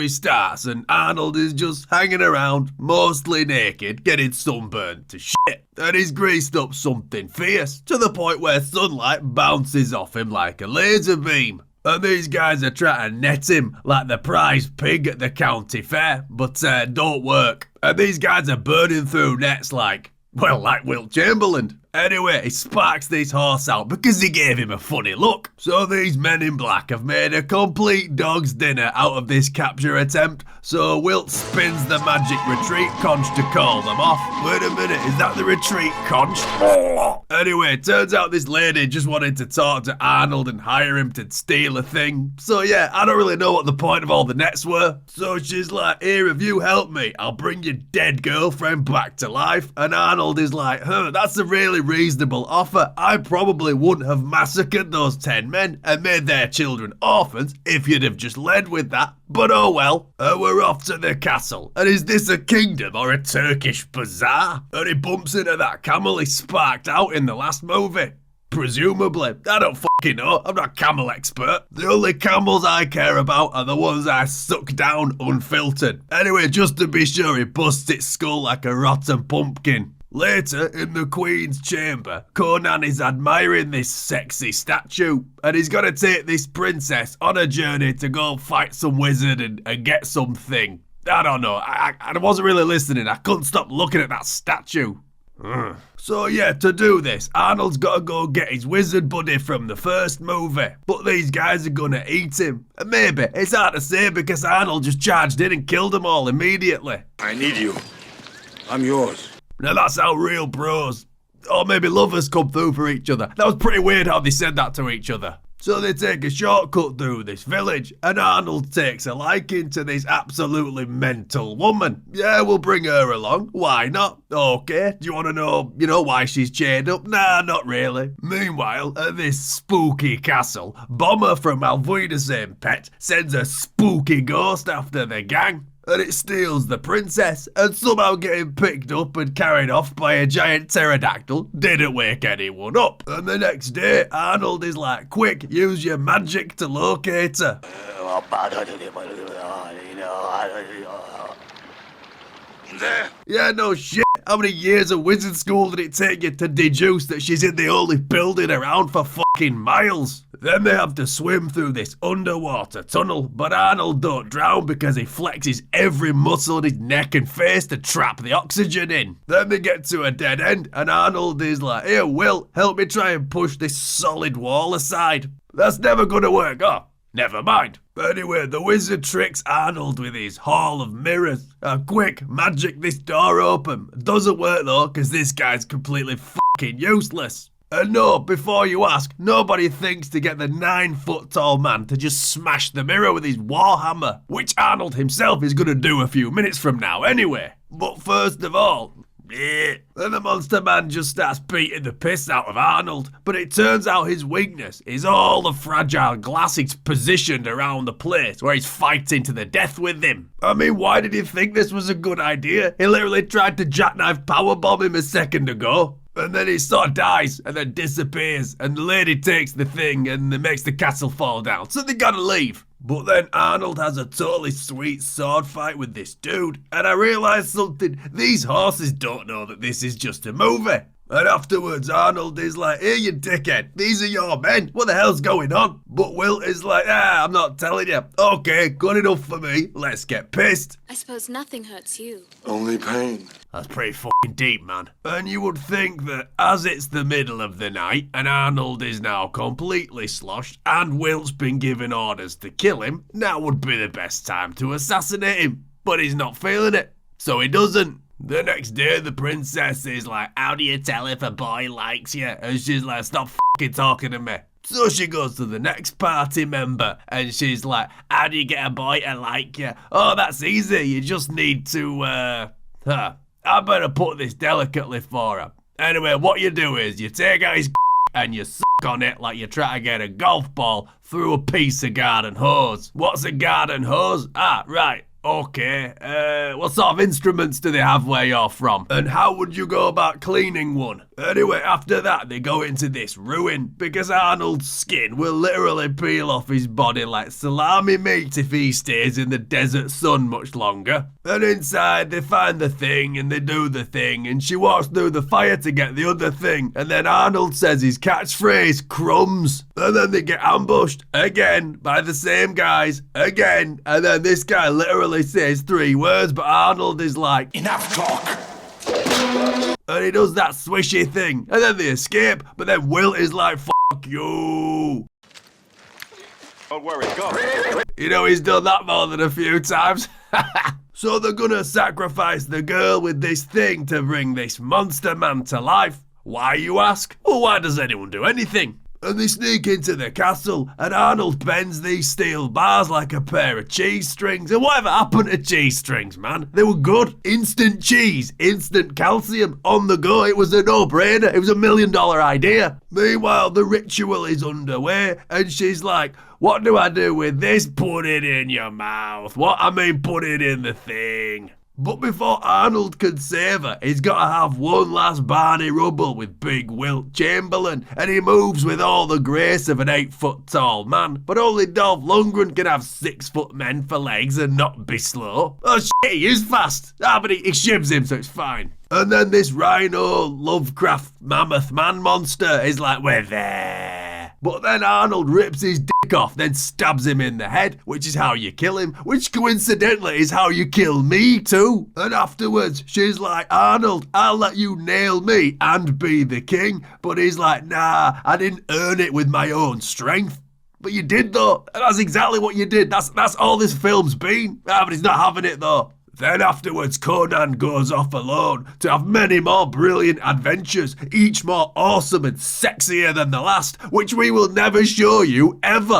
movie starts and Arnold is just hanging around, mostly naked, getting sunburned to shit. And he's greased up something fierce, to the point where sunlight bounces off him like a laser beam. And these guys are trying to net him like the prize pig at the county fair, but don't work. And these guys are burning through nets like Wilt Chamberlain. Anyway, he sparks this horse out because he gave him a funny look. So these men in black have made a complete dog's dinner out of this capture attempt. So Wilt spins the magic retreat conch to call them off. Wait a minute, is that the retreat conch? Anyway, turns out this lady just wanted to talk to Arnold and hire him to steal a thing. So yeah, I don't really know what the point of all the nets were. So she's like, here, if you help me, I'll bring your dead girlfriend back to life. And Arnold is like, that's a really reasonable offer. I probably wouldn't have massacred those 10 men and made their children orphans if you'd have just led with that. But oh well. We're off to the castle. And is this a kingdom or a Turkish bazaar? And he bumps into that camel he sparked out in the last movie. Presumably. I don't fucking know. I'm not a camel expert. The only camels I care about are the ones I suck down unfiltered. Anyway, just to be sure, he busts its skull like a rotten pumpkin. Later, in the Queen's chamber, Conan is admiring this sexy statue, and he's gonna take this princess on a journey to go fight some wizard and get something. I don't know, I wasn't really listening, I couldn't stop looking at that statue. So yeah, to do this, Arnold's gotta go get his wizard buddy from the first movie, but these guys are gonna eat him. And maybe, it's hard to say because Arnold just charged in and killed them all immediately. I need you. I'm yours. Now that's how real bros, or maybe lovers, come through for each other. That was pretty weird how they said that to each other. So they take a shortcut through this village, and Arnold takes a liking to this absolutely mental woman. Yeah, we'll bring her along. Why not? Okay, do you want to know, why she's chained up? Nah, not really. Meanwhile, at this spooky castle, Bomber from Alvuda's same pet sends a spooky ghost after the gang. And it steals the princess, and somehow getting picked up and carried off by a giant pterodactyl didn't wake anyone up. And the next day, Arnold is like, quick, use your magic to locate her. There. Yeah, no shit. How many years of wizard school did it take you to deduce that she's in the only building around for fucking miles? Then they have to swim through this underwater tunnel, but Arnold don't drown because he flexes every muscle in his neck and face to trap the oxygen in. Then they get to a dead end, and Arnold is like, here, Will, help me try and push this solid wall aside. That's never gonna work. Oh, never mind. Anyway, the wizard tricks Arnold with his Hall of Mirrors. Quick, magic this door open. Doesn't work though, because this guy's completely fucking useless. And no, before you ask, nobody thinks to get the 9-foot-tall man to just smash the mirror with his warhammer, which Arnold himself is going to do a few minutes from now anyway. But first of all, then the monster man just starts beating the piss out of Arnold, but it turns out his weakness is all the fragile glass he's positioned around the place where he's fighting to the death with him. I mean, why did he think this was a good idea? He literally tried to jackknife powerbomb him a second ago. And then he sort of dies and then disappears, and the lady takes the thing and it makes the castle fall down, so they gotta leave. But then Arnold has a totally sweet sword fight with this dude, and I realised something, these horses don't know that this is just a movie. And afterwards Arnold is like, here you dickhead, these are your men, what the hell's going on? But Wilt is like, I'm not telling you. Okay, good enough for me, let's get pissed. I suppose nothing hurts you. Only pain. That's pretty fucking deep, man. And you would think that as it's the middle of the night and Arnold is now completely sloshed and Wilt's been given orders to kill him, now would be the best time to assassinate him. But he's not feeling it, so he doesn't. The next day, the princess is like, how do you tell if a boy likes you? And she's like, stop fucking talking to me. So she goes to the next party member and she's like, how do you get a boy to like you? Oh, that's easy. You just need to, I better put this delicately for her. Anyway, what you do is you take out his and you suck on it like you try to get a golf ball through a piece of garden hose. What's a garden hose? Ah, right. Okay, what sort of instruments do they have where you're from? And how would you go about cleaning one? Anyway, after that, they go into this ruin because Arnold's skin will literally peel off his body like salami meat if he stays in the desert sun much longer. And inside, they find the thing and they do the thing, and she walks through the fire to get the other thing, and then Arnold says his catchphrase, crumbs. And then they get ambushed again by the same guys again, and then this guy literally says 3 words, but Arnold is like, Enough talk. and he does that swishy thing, and then they escape, but then Wilt is like, fuck you. Don't worry, go. You know, he's done that more than a few times. So they're gonna sacrifice the girl with this thing to bring this monster man to life. Why, you ask? Well, why does anyone do anything? And they sneak into the castle, and Arnold bends these steel bars like a pair of cheese strings. And whatever happened to cheese strings, man? They were good. Instant cheese, instant calcium, on the go. It was a no-brainer. It was $1 million idea. Meanwhile, the ritual is underway, and she's like, what do I do with this? Put it in your mouth. What? I mean, put it in the thing. But before Arnold can save her, he's got to have one last Barney Rubble with Big Wilt Chamberlain, and he moves with all the grace of an 8-foot tall man. But only Dolph Lundgren can have 6-foot men for legs and not be slow. Oh shit, he is fast. But he shivs him, so it's fine. And then this rhino Lovecraft mammoth man monster is like, we're there. But then Arnold rips his dick off, then stabs him in the head, which is how you kill him, which coincidentally is how you kill me too. And afterwards, she's like, Arnold, I'll let you nail me and be the king. But he's like, nah, I didn't earn it with my own strength. But you did though, and that's exactly what you did. That's all this film's been. But he's not having it though. Then afterwards, Conan goes off alone to have many more brilliant adventures, each more awesome and sexier than the last, which we will never show you ever.